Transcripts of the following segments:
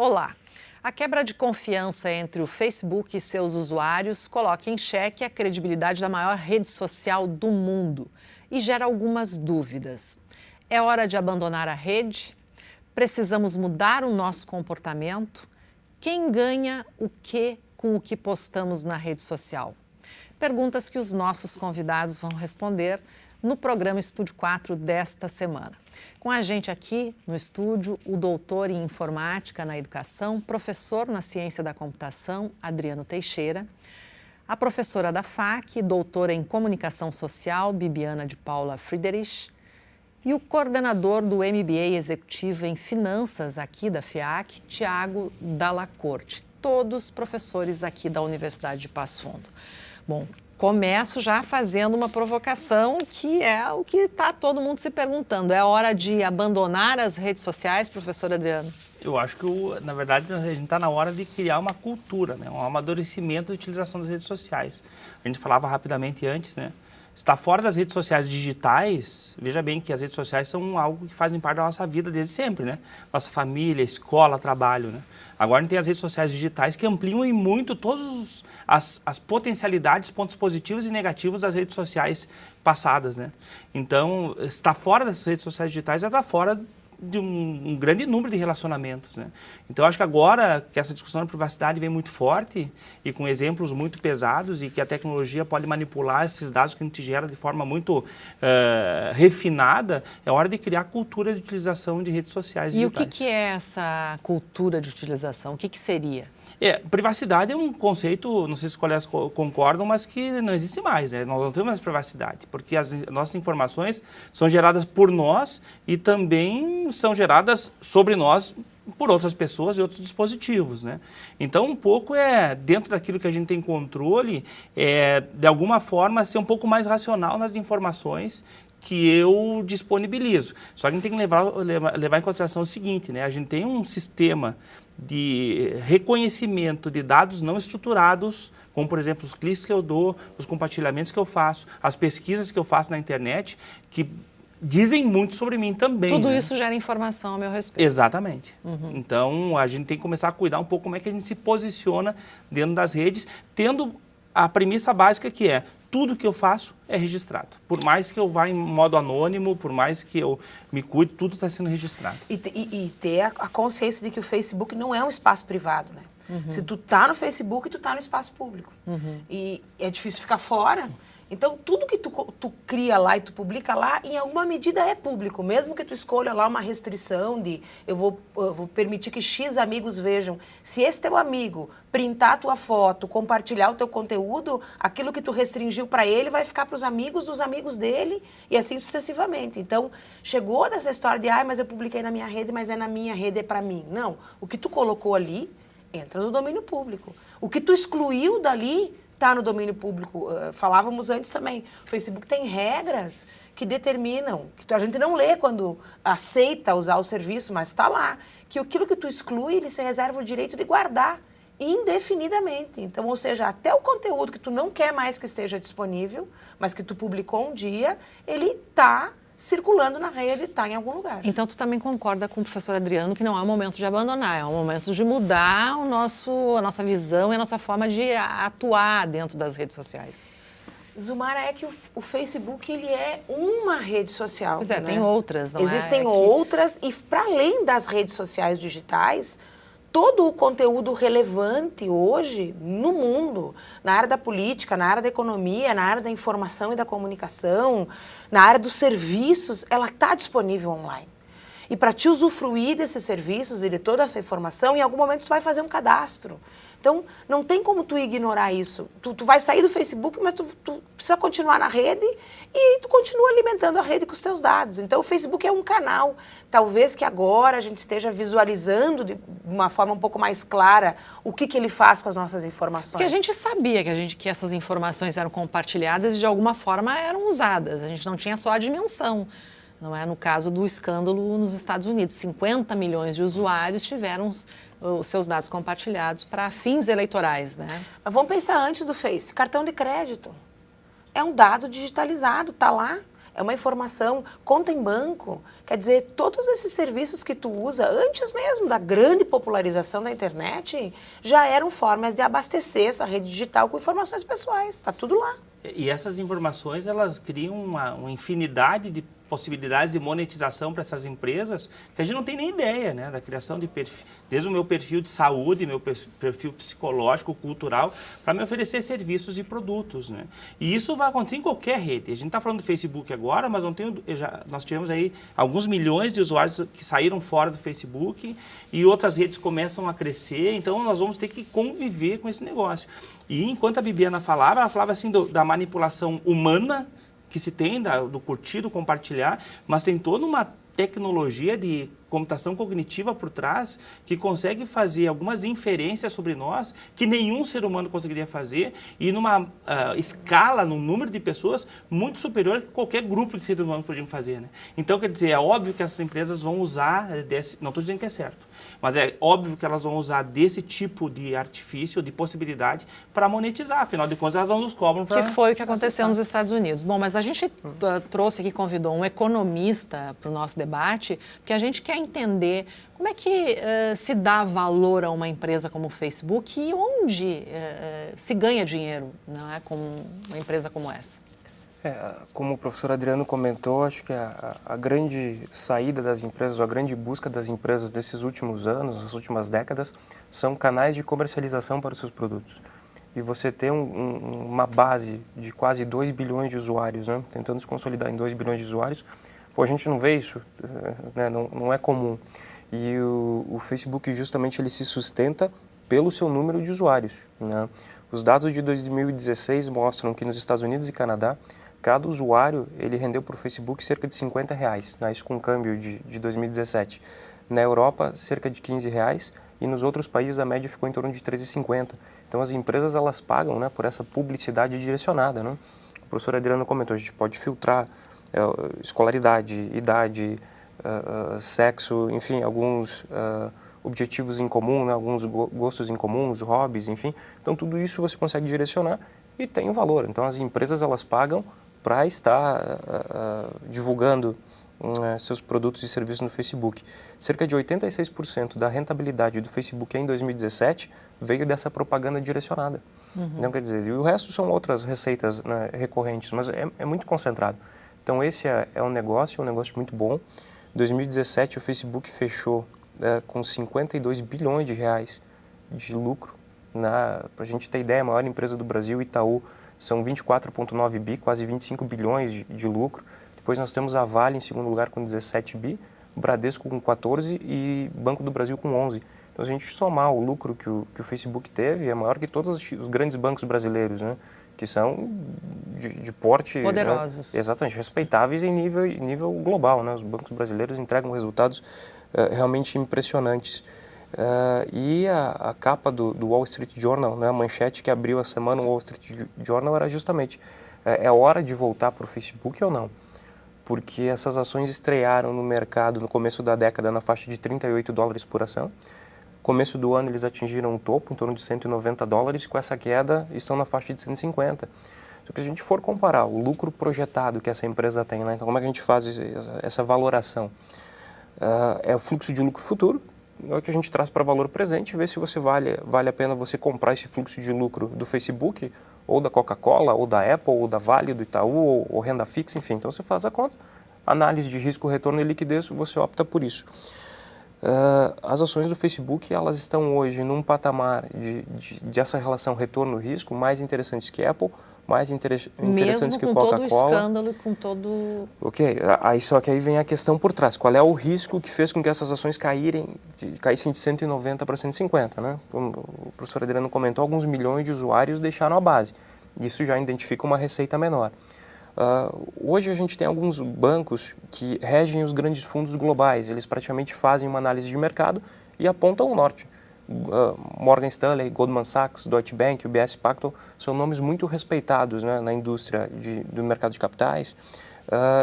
Olá! A quebra de confiança entre o Facebook e seus usuários coloca em xeque a credibilidade da maior rede social do mundo e gera algumas dúvidas. É hora de abandonar a rede? Precisamos mudar o nosso comportamento? Quem ganha o que com o que postamos na rede social? Perguntas que os nossos convidados vão responder no programa Estúdio 4 desta semana. Com a gente aqui no estúdio, o doutor em Informática na Educação, professor na Ciência da Computação, Adriano Teixeira, a professora da FAC, doutora em Comunicação Social, Bibiana de Paula Friedrich, e o coordenador do MBA Executivo em Finanças aqui da FIAC, Tiago Dalla Corte, todos professores aqui da Universidade de Passo Fundo. Bom, começo já fazendo uma provocação que é o que está todo mundo se perguntando. É hora de abandonar as redes sociais, professor Adriano? Eu acho que, na verdade, a gente está na hora de criar uma cultura, né? Um amadurecimento da utilização das redes sociais. A gente falava rapidamente antes, né? Está fora das redes sociais digitais, veja bem que as redes sociais são algo que fazem parte da nossa vida desde sempre, né? Nossa família, escola, trabalho, né? Agora a gente tem as redes sociais digitais que ampliam em muito todas as potencialidades, pontos positivos e negativos das redes sociais passadas, né? Então, estar fora das redes sociais digitais é estar fora de um grande número de relacionamentos, né? Então, acho que agora que essa discussão da privacidade vem muito forte e com exemplos muito pesados e que a tecnologia pode manipular esses dados que a gente gera de forma muito refinada, é hora de criar cultura de utilização de redes sociais digitais. E o que é essa cultura de utilização? O que seria? Privacidade é um conceito, não sei se os colegas concordam, mas que não existe mais, né? Nós não temos mais privacidade, porque as nossas informações são geradas por nós e também são geradas sobre nós por outras pessoas e outros dispositivos, né? Então, um pouco dentro daquilo que a gente tem controle, de alguma forma, ser um pouco mais racional nas informações que eu disponibilizo. Só que a gente tem que levar em consideração o seguinte, né? A gente tem um sistema de reconhecimento de dados não estruturados, como, por exemplo, os cliques que eu dou, os compartilhamentos que eu faço, as pesquisas que eu faço na internet, que dizem muito sobre mim também. Tudo né? isso gera informação a meu respeito. Exatamente. Então, a gente tem que começar a cuidar um pouco como é que a gente se posiciona dentro das redes, tendo a premissa básica que é tudo que eu faço é registrado. Por mais que eu vá em modo anônimo, por mais que eu me cuide, tudo está sendo registrado. E ter a consciência de que o Facebook não é um espaço privado, né? Se tu tá no Facebook, tu tá no espaço público. E é difícil ficar fora. Então, tudo que tu cria lá e tu publica lá, em alguma medida é público. Mesmo que tu escolha lá uma restrição de eu vou permitir que X amigos vejam. Se esse teu amigo printar a tua foto, compartilhar o teu conteúdo, aquilo que tu restringiu para ele vai ficar para os amigos dos amigos dele e assim sucessivamente. Então, chegou dessa história de mas eu publiquei na minha rede, mas é na minha rede, é para mim. Não, o que tu colocou ali entra no domínio público. O que tu excluiu dali está no domínio público. Falávamos antes também, o Facebook tem regras que determinam, que a gente não lê quando aceita usar o serviço, mas está lá, que aquilo que tu exclui, ele se reserva o direito de guardar indefinidamente. Então, ou seja, até o conteúdo que tu não quer mais que esteja disponível, mas que tu publicou um dia, ele está circulando na rede, está em algum lugar. Então, tu também concorda com o professor Adriano que não é um momento de abandonar, é um momento de mudar a nossa visão e a nossa forma de atuar dentro das redes sociais. Zumara, é que o Facebook ele é uma rede social. Pois é, né? tem outras, não é? Existem outras e, para além das redes sociais digitais, todo o conteúdo relevante hoje no mundo, na área da política, na área da economia, na área da informação e da comunicação, na área dos serviços, ela está disponível online. E para te usufruir desses serviços e de toda essa informação, em algum momento tu vai fazer um cadastro. Então, não tem como tu ignorar isso. Tu vai sair do Facebook, mas tu precisa continuar na rede e tu continua alimentando a rede com os teus dados. Então, o Facebook é um canal. Talvez que agora a gente esteja visualizando de uma forma um pouco mais clara o que ele faz com as nossas informações. Porque a gente sabia que essas informações eram compartilhadas e de alguma forma eram usadas. A gente não tinha só a dimensão. Não é? No caso do escândalo nos Estados Unidos, 50 milhões de usuários tiveram os seus dados compartilhados para fins eleitorais, né? Mas vamos pensar antes do Face, cartão de crédito. É um dado digitalizado, está lá. é uma informação, conta em banco, quer dizer, todos esses serviços que tu usa, antes mesmo da grande popularização da internet, já eram formas de abastecer essa rede digital com informações pessoais, está tudo lá. E essas informações, elas criam uma infinidade de possibilidades de monetização para essas empresas que a gente não tem nem ideia, né? Da criação de perfil, desde o meu perfil de saúde, meu perfil psicológico, cultural, para me oferecer serviços e produtos, né? E isso vai acontecer em qualquer rede. A gente está falando do Facebook agora, mas nós tivemos aí alguns milhões de usuários que saíram fora do Facebook e outras redes começam a crescer, então nós vamos ter que conviver com esse negócio. E enquanto a Bibiana falava, ela falava assim da manipulação humana que se tem, do curtir, do compartilhar, mas tem toda uma tecnologia de computação cognitiva por trás que consegue fazer algumas inferências sobre nós que nenhum ser humano conseguiria fazer e numa escala, num número de pessoas muito superior que qualquer grupo de seres humanos poderiam fazer, né? Então, quer dizer, é óbvio que essas empresas vão usar, não estou dizendo que é certo, mas é óbvio que elas vão usar desse tipo de artifício, de possibilidade para monetizar, afinal de contas elas não nos cobram para... Que foi o que aconteceu nos Estados Unidos. Bom, mas a gente trouxe aqui, convidou um economista para o nosso debate, porque a gente quer entender como é que se dá valor a uma empresa como o Facebook e onde se ganha dinheiro, não é, com uma empresa como essa. Como o professor Adriano comentou, acho que a grande saída das empresas, ou a grande busca das empresas desses últimos anos, das últimas décadas, são canais de comercialização para os seus produtos. E você ter uma base de quase 2 bilhões de usuários, né, tentando se consolidar em 2 bilhões de usuários, a gente não vê isso, né, não é comum. E o Facebook justamente ele se sustenta pelo seu número de usuários, né? Os dados de 2016 mostram que nos Estados Unidos e Canadá, cada usuário ele rendeu para o Facebook cerca de R$50, né? Isso com o câmbio de 2017. Na Europa, cerca de R$15 e nos outros países a média ficou em torno de R$13,50. Então as empresas elas pagam, né, por essa publicidade direcionada, né? O professor Adriano comentou, a gente pode filtrar escolaridade, idade, sexo, enfim, alguns objetivos em comum, né, alguns gostos em comuns, hobbies, enfim. Então tudo isso você consegue direcionar e tem um valor. Então as empresas elas pagam para estar divulgando seus produtos e serviços no Facebook. Cerca de 86% da rentabilidade do Facebook em 2017 veio dessa propaganda direcionada. Então, quer dizer, e o resto são outras receitas, né, recorrentes, mas é muito concentrado. Então, esse é um negócio muito bom. Em 2017, o Facebook fechou com 52 bilhões de reais de lucro. Para a gente ter ideia, a maior empresa do Brasil, Itaú, são 24,9 bi, quase 25 bilhões de lucro. Depois nós temos a Vale em segundo lugar com 17 bi, Bradesco com 14 e Banco do Brasil com 11. Então, se a gente somar o lucro que o Facebook teve, é maior que todos os grandes bancos brasileiros, né? Que são de porte... Poderosos. Né? Exatamente, respeitáveis em nível global, né? Os bancos brasileiros entregam resultados realmente impressionantes. E a capa do Wall Street Journal, né? A manchete que abriu a semana no Wall Street Journal era justamente é hora de voltar para o Facebook ou não? Porque essas ações estrearam no mercado no começo da década na faixa de $38 por ação. Começo do ano eles atingiram um topo em torno de $190 e com essa queda estão na faixa de 150. Só que se a gente for comparar o lucro projetado que essa empresa tem, né? Então como é que a gente faz essa valoração? É o fluxo de lucro futuro, é o que a gente traz para valor presente e ver se vale a pena você comprar esse fluxo de lucro do Facebook, ou da Coca-Cola, ou da Apple, ou da Vale, do Itaú, ou renda fixa, enfim. Então você faz a conta, análise de risco, retorno e liquidez, você opta por isso. As ações do Facebook, elas estão hoje num patamar de essa relação retorno-risco mais interessantes que Apple, mais interessantes que Coca-Cola. Mesmo com todo o escândalo, com todo... Ok, só que aí vem a questão por trás. Qual é o risco que fez com que essas ações caíssem de 190 para 150, né? Como o professor Adriano comentou, alguns milhões de usuários deixaram a base. Isso já identifica uma receita menor. Hoje a gente tem alguns bancos que regem os grandes fundos globais. Eles praticamente fazem uma análise de mercado e apontam o norte. Morgan Stanley, Goldman Sachs, Deutsche Bank, UBS Pactual são nomes muito respeitados, né, na indústria do mercado de capitais.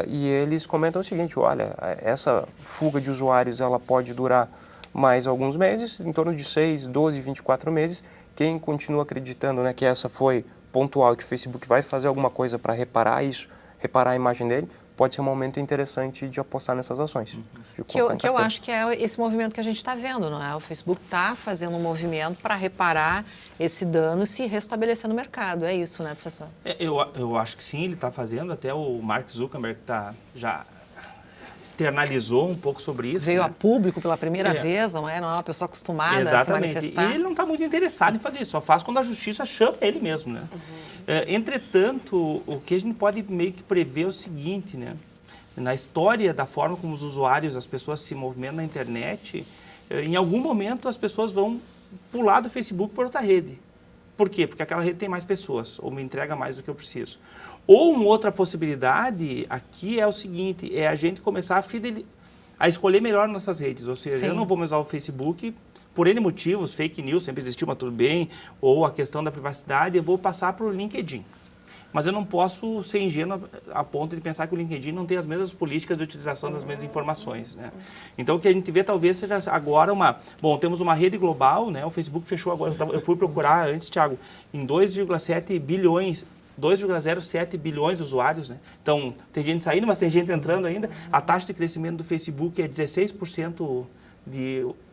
E eles comentam o seguinte, olha, essa fuga de usuários ela pode durar mais alguns meses, em torno de 6, 12, 24 meses. Quem continua acreditando, né, que essa foi pontual, que o Facebook vai fazer alguma coisa para reparar isso, reparar a imagem dele, pode ser um momento interessante de apostar nessas ações. De Que eu colocar em carteira. acho que é esse movimento que a gente está vendo, não é? O Facebook está fazendo um movimento para reparar esse dano e se restabelecer no mercado. É isso, né, professor? Eu acho que sim, ele está fazendo. Até o Mark Zuckerberg já externalizou um pouco sobre isso. Veio né? a público pela primeira É. vez, não é? Não é uma pessoa acostumada a se Exatamente. manifestar. E ele não está muito interessado em fazer isso, só faz quando a justiça chama ele mesmo, né? Entretanto, o que a gente pode meio que prever é o seguinte, né? Na história da forma como os usuários, as pessoas se movimentam na internet, em algum momento as pessoas vão pular do Facebook para outra rede. Por quê? Porque aquela rede tem mais pessoas, ou me entrega mais do que eu preciso. Ou uma outra possibilidade aqui é o seguinte, é a gente começar a escolher melhor nossas redes. Ou seja, Sim. eu não vou mais usar o Facebook por N motivos, fake news sempre existiu, mas tudo bem, ou a questão da privacidade, eu vou passar para o LinkedIn. Mas eu não posso ser ingênuo a ponto de pensar que o LinkedIn não tem as mesmas políticas de utilização das mesmas informações, né? Então, o que a gente vê talvez seja agora Bom, temos uma rede global, né? O Facebook fechou agora, eu fui procurar antes, Thiago, em 2,7 bilhões, 2,07 bilhões de usuários, né? Então, tem gente saindo, mas tem gente entrando ainda. A taxa de crescimento do Facebook é 16%.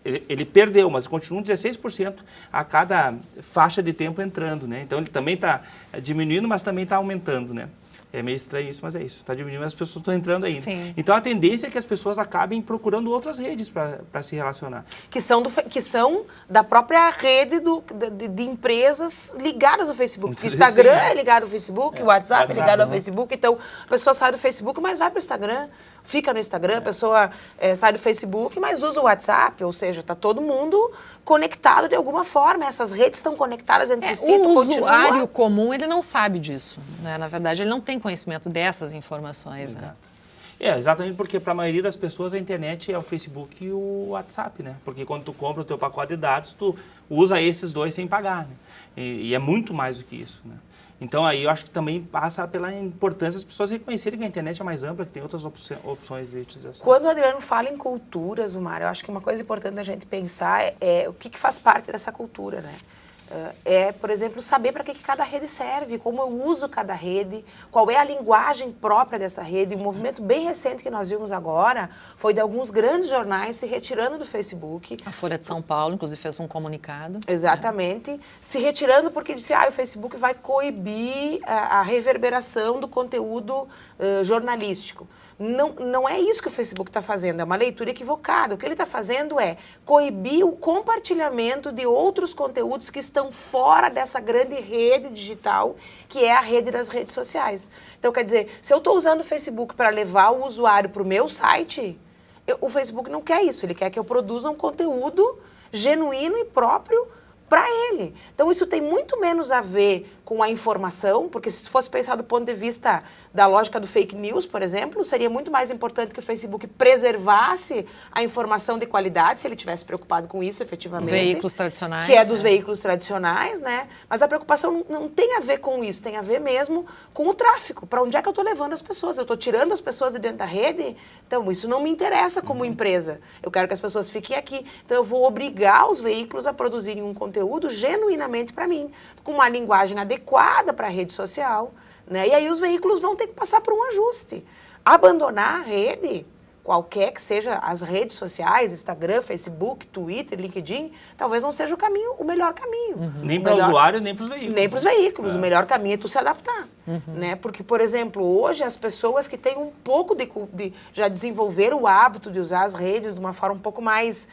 Ele perdeu, mas continua 16% a cada faixa de tempo entrando, né? Então ele também está diminuindo, mas também está aumentando, né? É meio estranho isso, mas é isso. Está diminuindo, mas as pessoas estão entrando ainda. Sim. Então a tendência é que as pessoas acabem procurando outras redes para se relacionar. Que são da própria rede de empresas ligadas ao Facebook. Muitas O vezes Instagram sim, é ligado ao Facebook, o WhatsApp é ligado ao Facebook. Então, a pessoa sai do Facebook, mas vai para o Instagram. Fica no Instagram, a pessoa sai do Facebook, mas usa o WhatsApp. Ou seja, está todo mundo conectado de alguma forma. Essas redes estão conectadas entre si. O tu usuário continua... comum, ele não sabe disso, né? Na verdade, ele não tem conhecimento dessas informações, né? Exatamente porque para a maioria das pessoas a internet é o Facebook e o WhatsApp, né? Porque quando tu compra o teu pacote de dados, tu usa esses dois sem pagar, né? E é muito mais do que isso, né? Então aí eu acho que também passa pela importância das pessoas reconhecerem que a internet é mais ampla, que tem outras opções de utilização. Quando o Adriano fala em culturas, Zumar, eu acho que uma coisa importante da gente pensar é o que faz parte dessa cultura, né? Por exemplo, saber para que cada rede serve, como eu uso cada rede, qual é a linguagem própria dessa rede. Um movimento bem recente que nós vimos agora foi de alguns grandes jornais se retirando do Facebook. A Folha de São Paulo, inclusive, fez um comunicado. Exatamente. Se retirando porque disse, o Facebook vai coibir a reverberação do conteúdo jornalístico. Não é isso que o Facebook está fazendo, é uma leitura equivocada. O que ele está fazendo é coibir o compartilhamento de outros conteúdos que estão fora dessa grande rede digital, que é a rede das redes sociais. Então, quer dizer, se eu estou usando o Facebook para levar o usuário para o meu site, o Facebook não quer isso, ele quer que eu produza um conteúdo genuíno e próprio para ele. Então, isso tem muito menos a ver com a informação, porque se fosse pensar do ponto de vista da lógica do fake news, por exemplo, seria muito mais importante que o Facebook preservasse a informação de qualidade, se ele tivesse preocupado com isso, efetivamente. Veículos tradicionais. Que é dos veículos tradicionais, né? Mas a preocupação não tem a ver com isso, tem a ver mesmo com o tráfego. Para onde é que eu estou levando as pessoas? Eu estou tirando as pessoas de dentro da rede? Então, isso não me interessa como empresa. Eu quero que as pessoas fiquem aqui. Então, eu vou obrigar os veículos a produzirem um conteúdo genuinamente para mim, com uma linguagem adequada para a rede social, né? E aí os veículos vão ter que passar por um ajuste. Abandonar a rede, qualquer que seja as redes sociais, Instagram, Facebook, Twitter, LinkedIn, talvez não seja o melhor caminho. Nem para o usuário, nem para os veículos. Nem para os veículos. O melhor caminho é tu se adaptar. Né? Porque, por exemplo, hoje as pessoas que têm um pouco já desenvolveram o hábito de usar as redes de uma forma um pouco mais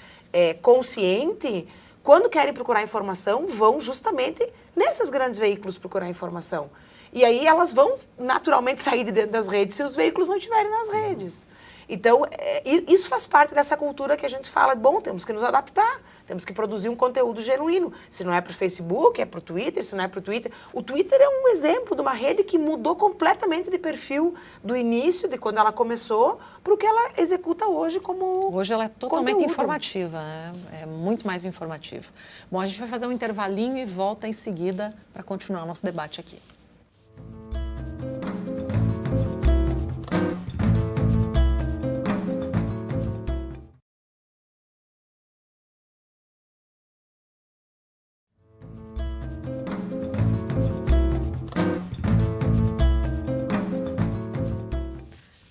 consciente, quando querem procurar informação, vão justamente nesses grandes veículos procurar informação. E aí elas vão naturalmente sair de dentro das redes se os veículos não estiverem nas redes. Então, isso faz parte dessa cultura que a gente fala, bom, temos que nos adaptar, temos que produzir um conteúdo genuíno. Se não é para o Facebook, é para o Twitter, se não é para o Twitter. O Twitter é um exemplo de uma rede que mudou completamente de perfil do início, de quando ela começou, para o que ela executa hoje como Hoje ela é totalmente conteúdo. informativa, né? É muito mais informativa. Bom, a gente vai fazer um intervalinho e volta em seguida para continuar o nosso debate aqui.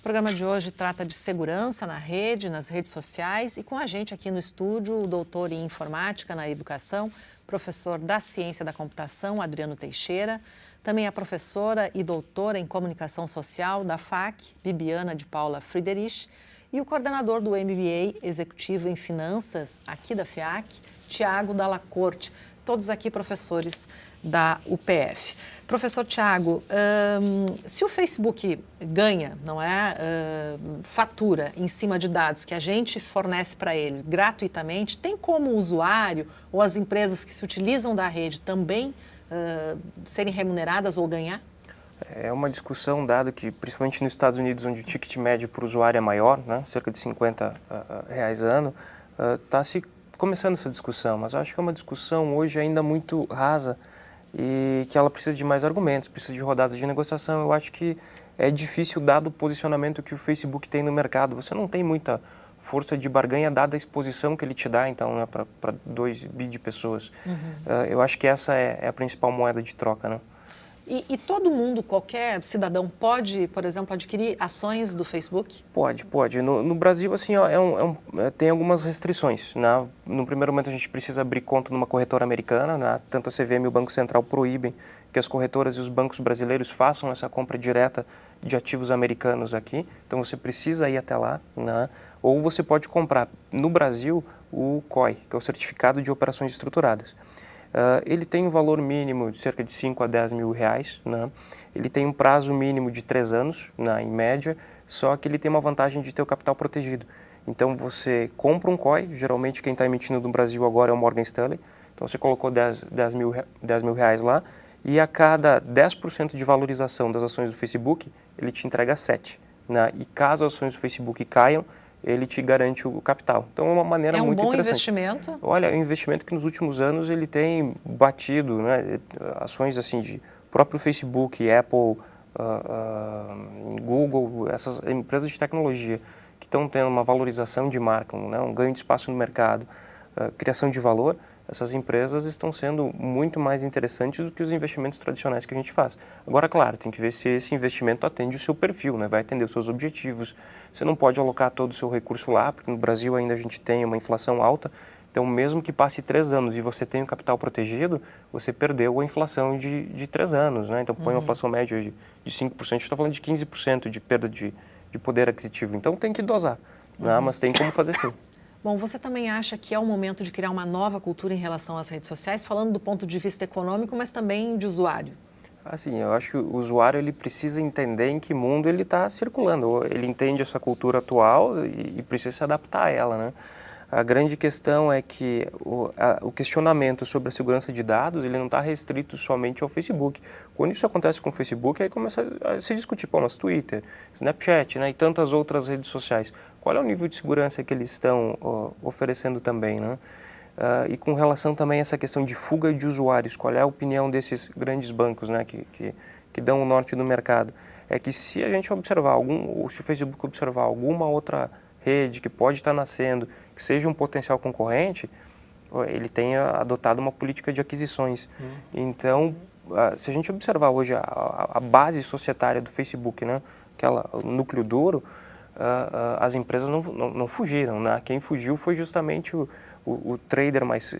programa de hoje trata de segurança na rede, nas redes sociais, e com a gente aqui no estúdio, o doutor em informática na educação, professor da ciência da computação, Adriano Teixeira, também a professora e doutora em comunicação social da FAC, Bibiana de Paula Friedrich, e o coordenador do MBA Executivo em Finanças, aqui da FIAC, Tiago Dalla Corte, todos aqui professores da UPF. Professor Tiago, se o Facebook ganha, não é, fatura em cima de dados que a gente fornece para ele gratuitamente, tem como o usuário ou as empresas que se utilizam da rede também serem remuneradas ou ganhar? É uma discussão, dado que, principalmente nos Estados Unidos, onde o ticket médio por usuário é maior, né, cerca de R$50 ano, está se começando essa discussão, mas eu acho que é uma discussão hoje ainda muito rasa e que ela precisa de mais argumentos, precisa de rodadas de negociação. Eu acho que é difícil, dado o posicionamento que o Facebook tem no mercado. Você não tem muita força de barganha, dada a exposição que ele te dá, então, né, para 2 bi de pessoas. Eu acho que essa é a principal moeda de troca, né? E todo mundo, qualquer cidadão, pode, por exemplo, adquirir ações do Facebook? Pode. No Brasil, assim, ó, tem algumas restrições, né? No primeiro momento, a gente precisa abrir conta numa corretora americana, né? Tanto a CVM e o Banco Central proíbem que as corretoras e os bancos brasileiros façam essa compra direta de ativos americanos aqui. Então, você precisa ir até lá, né? Ou você pode comprar, no Brasil, o COI, que é o Certificado de Operações Estruturadas. Ele tem um valor mínimo de cerca de 5 a 10 mil reais, né? Ele tem um prazo mínimo de 3 anos, né, em média, só que ele tem uma vantagem de ter o capital protegido. Então você compra um COI, geralmente quem está emitindo no Brasil agora é o Morgan Stanley, então você colocou 10 mil reais lá, e a cada 10% de valorização das ações do Facebook, ele te entrega 7, né? E caso as ações do Facebook caiam, ele te garante o capital. Então é uma maneira muito interessante. É um bom investimento? Olha, é um investimento que nos últimos anos ele tem batido, né, ações assim de próprio Facebook, Apple, Google, essas empresas de tecnologia que estão tendo uma valorização de marca, né, um ganho de espaço no mercado, criação de valor. Essas empresas estão sendo muito mais interessantes do que os investimentos tradicionais que a gente faz. Agora, claro, tem que ver se esse investimento atende o seu perfil, né? Vai atender os seus objetivos. Você não pode alocar todo o seu recurso lá, porque no Brasil ainda a gente tem uma inflação alta. Então, mesmo que passe 3 anos e você tenha o capital protegido, você perdeu a inflação de 3 anos, né? Então, põe uma inflação média de 5%, estou falando de 15% de perda de poder aquisitivo. Então, tem que dosar, né? Mas tem como fazer sim. Bom, você também acha que é o momento de criar uma nova cultura em relação às redes sociais, falando do ponto de vista econômico, mas também de usuário? Assim, eu acho que o usuário ele precisa entender em que mundo ele está circulando. Ele entende essa cultura atual e precisa se adaptar a ela, né? A grande questão é que o questionamento sobre a segurança de dados ele não está restrito somente ao Facebook. Quando isso acontece com o Facebook, aí começa a se discutir, mas Twitter, Snapchat, né, e tantas outras redes sociais. Qual é o nível de segurança que eles estão oferecendo também, né? E com relação também a essa questão de fuga de usuários, qual é a opinião desses grandes bancos, né, que dão o norte do mercado? É que se a gente observar ou se o Facebook observar alguma outra rede que pode estar nascendo, que seja um potencial concorrente, ele tem adotado uma política de aquisições. Então, se a gente observar hoje a base societária do Facebook, né, o núcleo duro, as empresas não fugiram, né? Quem fugiu foi justamente o trader mais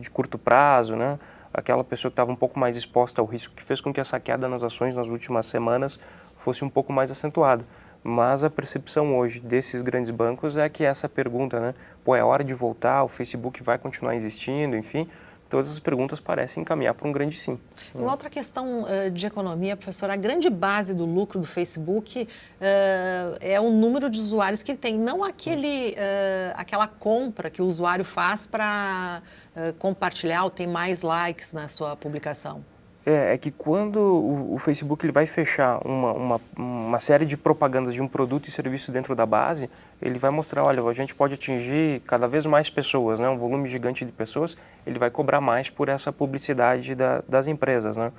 de curto prazo, né? Aquela pessoa que estava um pouco mais exposta ao risco, que fez com que a saqueada nas ações nas últimas semanas fosse um pouco mais acentuada. Mas a percepção hoje desses grandes bancos é que essa pergunta, né? É hora de voltar, o Facebook vai continuar existindo, enfim, todas as perguntas parecem encaminhar para um grande sim. Uma outra questão de economia, professor, a grande base do lucro do Facebook é o número de usuários que ele tem, não aquela compra que o usuário faz para compartilhar ou ter mais likes na sua publicação. É que quando o Facebook ele vai fechar uma série de propagandas de um produto e serviço dentro da base, ele vai mostrar, olha, a gente pode atingir cada vez mais pessoas, né? Um volume gigante de pessoas, ele vai cobrar mais por essa publicidade das empresas, né?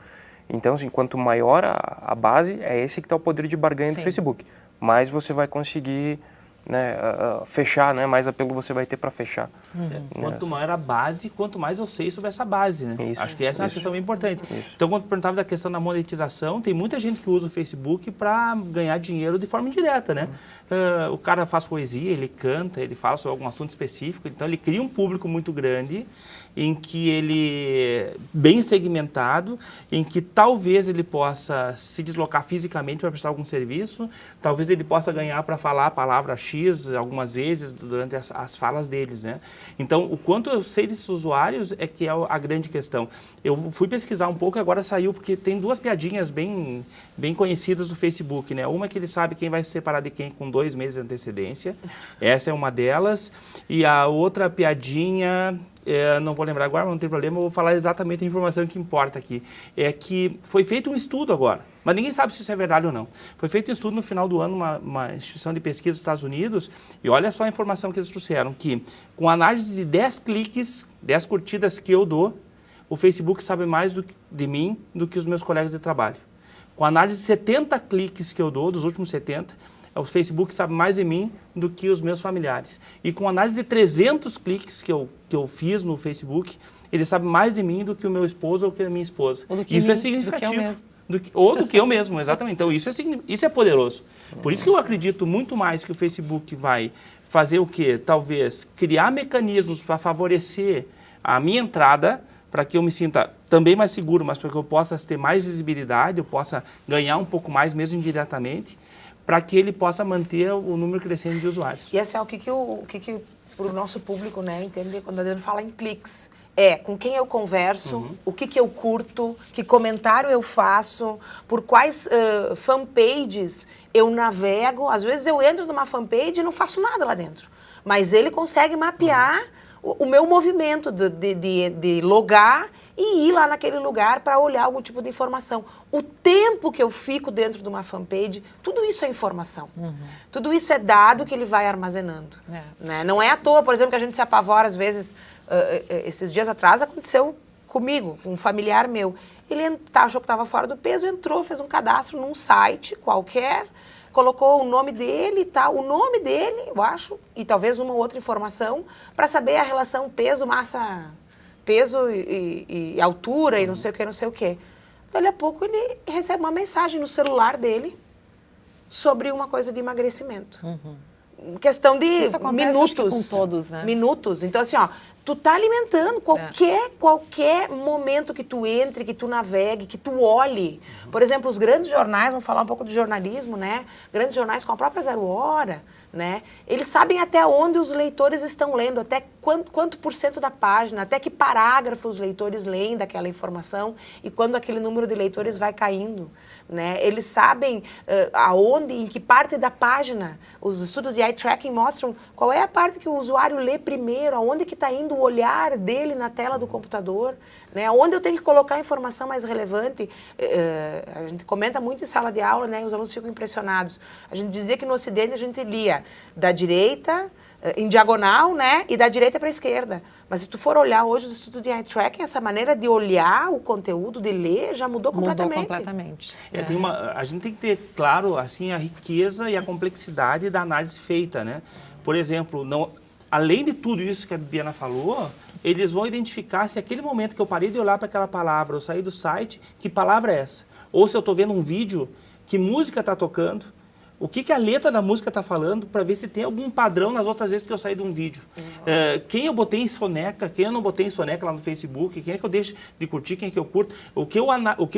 Então, assim, quanto maior a base, é esse que está o poder de barganha do Facebook. Mais você vai conseguir né, fechar, né, mais apelo você vai ter para fechar. Quanto maior a base, quanto mais eu sei sobre essa base, né? Isso, Acho que essa é uma questão bem importante. Isso. Então, quando perguntava da questão da monetização, tem muita gente que usa o Facebook para ganhar dinheiro de forma indireta, né? O cara faz poesia, ele canta, ele fala sobre algum assunto específico, então ele cria um público muito grande, em que ele, bem segmentado, em que talvez ele possa se deslocar fisicamente para prestar algum serviço, talvez ele possa ganhar para falar a palavra X algumas vezes durante as falas deles, né? Então, o quanto eu sei desses usuários é que é a grande questão. Eu fui pesquisar um pouco e agora saiu, porque tem duas piadinhas bem conhecidas do Facebook, né? Uma é que ele sabe quem vai se separar de quem com 2 meses de antecedência, essa é uma delas, e a outra piadinha... não vou lembrar agora, mas não tem problema, eu vou falar exatamente a informação que importa aqui. É que foi feito um estudo agora, mas ninguém sabe se isso é verdade ou não. Foi feito um estudo no final do ano, uma instituição de pesquisa dos Estados Unidos, e olha só a informação que eles trouxeram, que com análise de 10 cliques, 10 curtidas que eu dou, o Facebook sabe mais de mim do que os meus colegas de trabalho. Com análise de 70 cliques que eu dou, dos últimos 70, o Facebook sabe mais de mim do que os meus familiares. E com análise de 300 cliques que eu fiz no Facebook, ele sabe mais de mim do que o meu esposo ou que a minha esposa. Isso é significativo. Do que eu mesmo. Ou do que eu mesmo, exatamente. Então, isso é poderoso. Por isso que eu acredito muito mais que o Facebook vai fazer o quê? Talvez criar mecanismos para favorecer a minha entrada, para que eu me sinta também mais seguro, mas para que eu possa ter mais visibilidade, eu possa ganhar um pouco mais, mesmo indiretamente, para que ele possa manter o número crescente de usuários. E assim, o que para o nosso público, né, entender quando a Adriano fala em cliques? Com quem eu converso, o que eu curto, que comentário eu faço, por quais fanpages eu navego. Às vezes eu entro numa fanpage e não faço nada lá dentro. Mas ele consegue mapear o meu movimento de logar e ir lá naquele lugar para olhar algum tipo de informação. O tempo que eu fico dentro de uma fanpage, tudo isso é informação. Tudo isso é dado que ele vai armazenando. Né? Não é à toa, por exemplo, que a gente se apavora às vezes. Esses dias atrás aconteceu comigo, com um familiar meu. Ele achou que estava fora do peso, entrou, fez um cadastro num site qualquer, colocou o nome dele e tal, o nome dele, eu acho, e talvez uma ou outra informação, para saber a relação peso-massa, peso e altura e não sei o que. Dali a pouco ele recebe uma mensagem no celular dele sobre uma coisa de emagrecimento. Questão de isso acontece, minutos. acho que com todos, né? Minutos. Então, assim, ó, tu tá alimentando qualquer momento que tu entre, que tu navegue, que tu olhe. Por exemplo, os grandes jornais, vamos falar um pouco de jornalismo, né? Grandes jornais com a própria Zero Hora, né? Eles sabem até onde os leitores estão lendo, até quanto por cento da página, até que parágrafo os leitores leem daquela informação e quando aquele número de leitores vai caindo. Né? Eles sabem aonde, em que parte da página, os estudos de eye tracking mostram qual é a parte que o usuário lê primeiro, aonde que está indo o olhar dele na tela do computador, né? Aonde eu tenho que colocar a informação mais relevante. A gente comenta muito em sala de aula, né? E os alunos ficam impressionados. A gente dizia que no Ocidente a gente lia da direita, em diagonal, né? E da direita para a esquerda. Mas se tu for olhar hoje os estudos de eye tracking, essa maneira de olhar o conteúdo, de ler, já mudou completamente. Mudou completamente. A gente tem que ter claro assim, a riqueza e a complexidade da análise feita, né? Por exemplo, além de tudo isso que a Bibiana falou, eles vão identificar se aquele momento que eu parei de olhar para aquela palavra, eu saí do site, que palavra é essa? Ou se eu estou vendo um vídeo, que música está tocando, o que a letra da música está falando, para ver se tem algum padrão nas outras vezes que eu saí de um vídeo. Quem eu botei em soneca, quem eu não botei em soneca lá no Facebook, quem é que eu deixo de curtir, quem é que eu curto. O que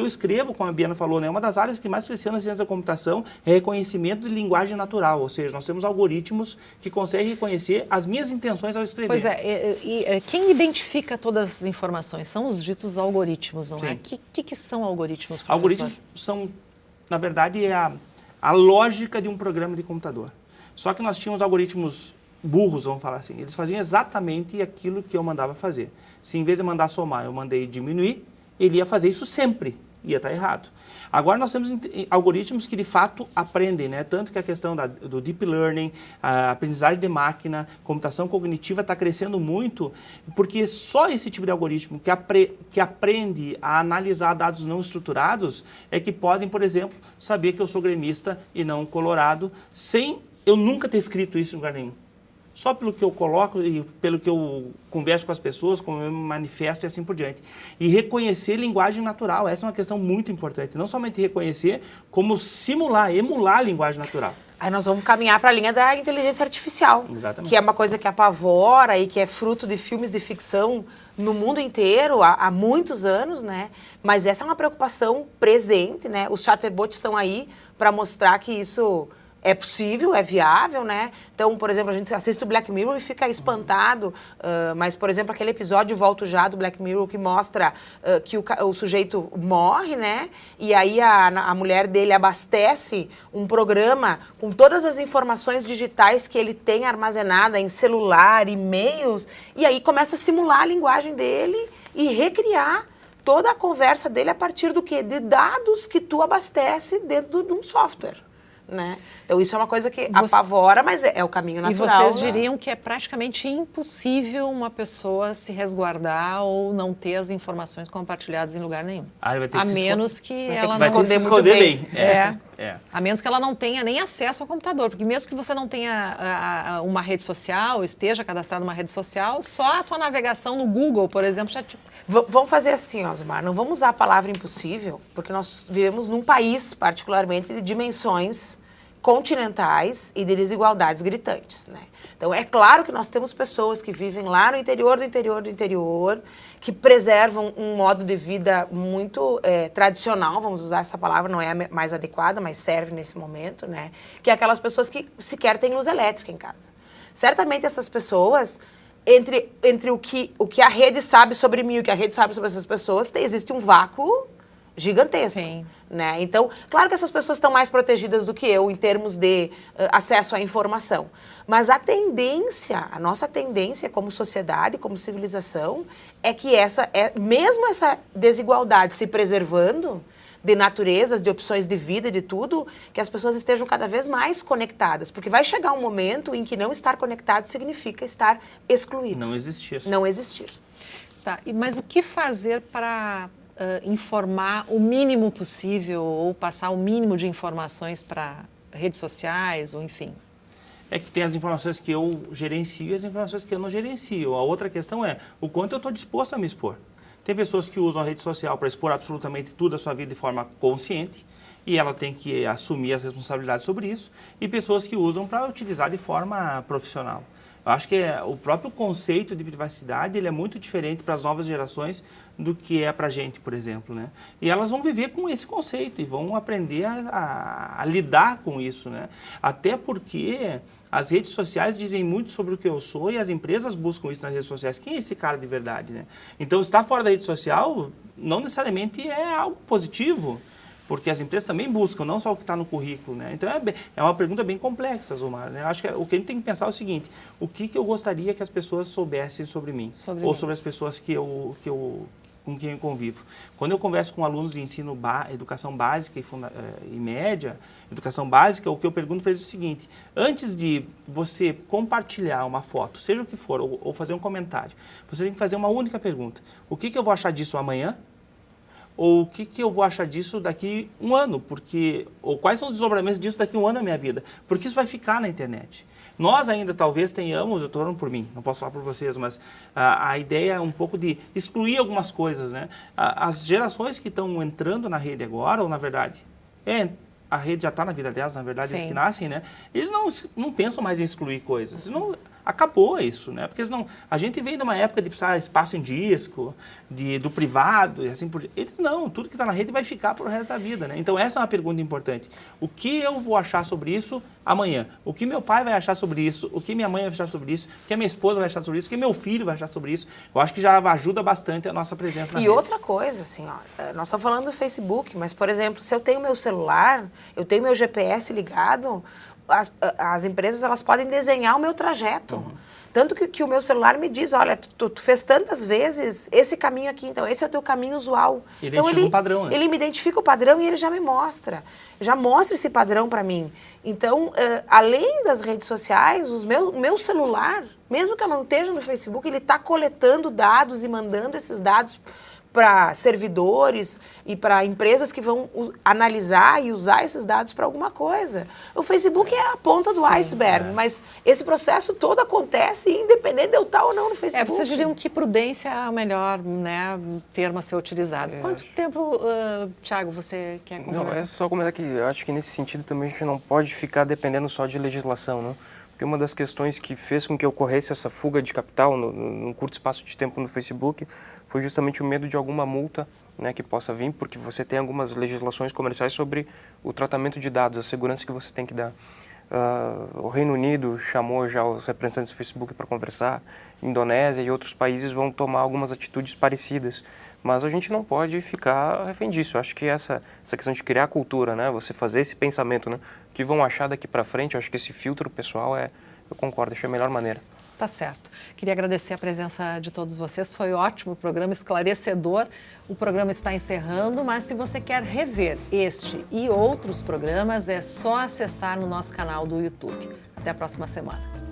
eu escrevo, como a Biana falou, né, uma das áreas que mais cresceu na ciência da computação é reconhecimento de linguagem natural, ou seja, nós temos algoritmos que conseguem reconhecer as minhas intenções ao escrever. Pois é, quem identifica todas as informações são os ditos algoritmos, não é? O que são algoritmos, professor? Algoritmos são, na verdade, a lógica de um programa de computador. Só que nós tínhamos algoritmos burros, vamos falar assim. Eles faziam exatamente aquilo que eu mandava fazer. Se em vez de mandar somar, eu mandei diminuir, ele ia fazer isso sempre. Ia estar errado. Agora nós temos algoritmos que de fato aprendem, né? Tanto que a questão do deep learning, a aprendizagem de máquina, computação cognitiva está crescendo muito, porque só esse tipo de algoritmo que aprende a analisar dados não estruturados é que podem, por exemplo, saber que eu sou gremista e não colorado, sem eu nunca ter escrito isso em lugar nenhum. Só pelo que eu coloco e pelo que eu converso com as pessoas, como eu me manifesto e assim por diante. E reconhecer linguagem natural, essa é uma questão muito importante. Não somente reconhecer, como simular, emular a linguagem natural. Aí nós vamos caminhar para a linha da inteligência artificial. Exatamente. Que é uma coisa que apavora e que é fruto de filmes de ficção no mundo inteiro há muitos anos, né? Mas essa é uma preocupação presente, né? Os chatbots estão aí para mostrar que isso é possível, é viável, né? Então, por exemplo, a gente assiste o Black Mirror e fica espantado, mas, por exemplo, aquele episódio Volto Já do Black Mirror que mostra que o sujeito morre, né? E aí a mulher dele abastece um programa com todas as informações digitais que ele tem armazenada em celular, e-mails, e aí começa a simular a linguagem dele e recriar toda a conversa dele a partir do quê? De dados que tu abastece dentro de um software. Né? Então isso é uma coisa que apavora, mas é o caminho natural. E vocês diriam que é praticamente impossível uma pessoa se resguardar ou não ter as informações compartilhadas em lugar nenhum. Vai ter a menos que ela vai não ter que se esconder bem. A menos que ela não tenha nem acesso ao computador, porque mesmo que você não tenha uma rede social, esteja cadastrado numa rede social, só a tua navegação no Google, por exemplo, já te... Vamos fazer assim, Osmar, não vamos usar a palavra impossível, porque nós vivemos num país, particularmente, de dimensões continentais e de desigualdades gritantes, né? Então, é claro que nós temos pessoas que vivem lá no interior do interior do interior, que preservam um modo de vida muito tradicional, vamos usar essa palavra, não é a mais adequada, mas serve nesse momento, né? Que é aquelas pessoas que sequer têm luz elétrica em casa. Certamente essas pessoas... Entre o que a rede sabe sobre mim e o que a rede sabe sobre essas pessoas, existe um vácuo gigantesco. Sim. Né? Então, claro que essas pessoas estão mais protegidas do que eu em termos de acesso à informação. Mas a nossa tendência como sociedade, como civilização, é que mesmo essa desigualdade se preservando, de naturezas, de opções de vida, de tudo, que as pessoas estejam cada vez mais conectadas. Porque vai chegar um momento em que não estar conectado significa estar excluído. Não existir. Não existir. Tá, mas o que fazer para informar o mínimo possível ou passar o mínimo de informações para redes sociais ou enfim? É que tem as informações que eu gerencio e as informações que eu não gerencio. A outra questão é o quanto eu estou disposto a me expor. Tem pessoas que usam a rede social para expor absolutamente tudo a sua vida de forma consciente e ela tem que assumir as responsabilidades sobre isso, e pessoas que usam para utilizar de forma profissional. Eu acho que o próprio conceito de privacidade ele é muito diferente para as novas gerações do que é para a gente, por exemplo, né? E elas vão viver com esse conceito e vão aprender a lidar com isso, né? Até porque as redes sociais dizem muito sobre o que eu sou e as empresas buscam isso nas redes sociais. Quem é esse cara de verdade, né? Então, estar fora da rede social não necessariamente é algo positivo, porque as empresas também buscam, não só o que está no currículo, né? Então, é uma pergunta bem complexa, Zomar, né? Acho que o que a gente tem que pensar é o seguinte: o que eu gostaria que as pessoas soubessem sobre mim? Sobre as pessoas com quem eu convivo. Quando eu converso com alunos de ensino educação básica e média, educação básica, o que eu pergunto para eles é o seguinte: antes de você compartilhar uma foto, seja o que for, ou fazer um comentário, você tem que fazer uma única pergunta: o que eu vou achar disso amanhã? Ou o que eu vou achar disso daqui um ano? Ou quais são os desdobramentos disso daqui um ano na minha vida? Porque isso vai ficar na internet. Nós ainda talvez tenhamos, eu estou falando por mim, não posso falar por vocês, mas a ideia é um pouco de excluir algumas coisas, né? As gerações que estão entrando na rede agora, ou na verdade, a rede já está na vida delas, na verdade, eles que nascem, né? Eles não pensam mais em excluir coisas. Acabou isso, né? Porque a gente veio de uma época de precisar espaço em disco, do privado e assim por diante. Eles não, tudo que está na rede vai ficar para o resto da vida, né? Então essa é uma pergunta importante. O que eu vou achar sobre isso amanhã? O que meu pai vai achar sobre isso? O que minha mãe vai achar sobre isso? O que a minha esposa vai achar sobre isso? O que meu filho vai achar sobre isso? Eu acho que já ajuda bastante a nossa presença na rede. E outra coisa, assim, ó, nós estamos falando do Facebook, mas, por exemplo, se eu tenho meu celular, eu tenho meu GPS ligado, as empresas elas podem desenhar o meu trajeto. Tanto que o meu celular me diz, olha, tu fez tantas vezes esse caminho aqui, então esse é o teu caminho usual. Identifica um padrão, né? Ele me identifica o padrão e ele já me mostra. Já mostra esse padrão para mim. Então, além das redes sociais, o meu celular, mesmo que eu não esteja no Facebook, ele está coletando dados e mandando esses dados para servidores e para empresas que vão analisar e usar esses dados para alguma coisa. O Facebook é a ponta do iceberg, mas esse processo todo acontece independente de eu estar ou não no Facebook. Vocês diriam que prudência é o melhor, né, termo a ser utilizado. Quanto tempo, Thiago, você quer complementar? Não, é só comentar que eu acho que nesse sentido também a gente não pode ficar dependendo só de legislação, né? Porque uma das questões que fez com que ocorresse essa fuga de capital num curto espaço de tempo no Facebook foi justamente o medo de alguma multa, né, que possa vir, porque você tem algumas legislações comerciais sobre o tratamento de dados, a segurança que você tem que dar. O Reino Unido chamou já os representantes do Facebook para conversar, Indonésia e outros países vão tomar algumas atitudes parecidas, mas a gente não pode ficar refém disso. Eu acho que essa questão de criar cultura, né, você fazer esse pensamento, né, que vão achar daqui para frente, eu acho que esse filtro pessoal eu concordo, acho que é a melhor maneira. Tá certo. Queria agradecer a presença de todos vocês, foi ótimo, o programa esclarecedor. O programa está encerrando, mas se você quer rever este e outros programas, é só acessar no nosso canal do YouTube. Até a próxima semana.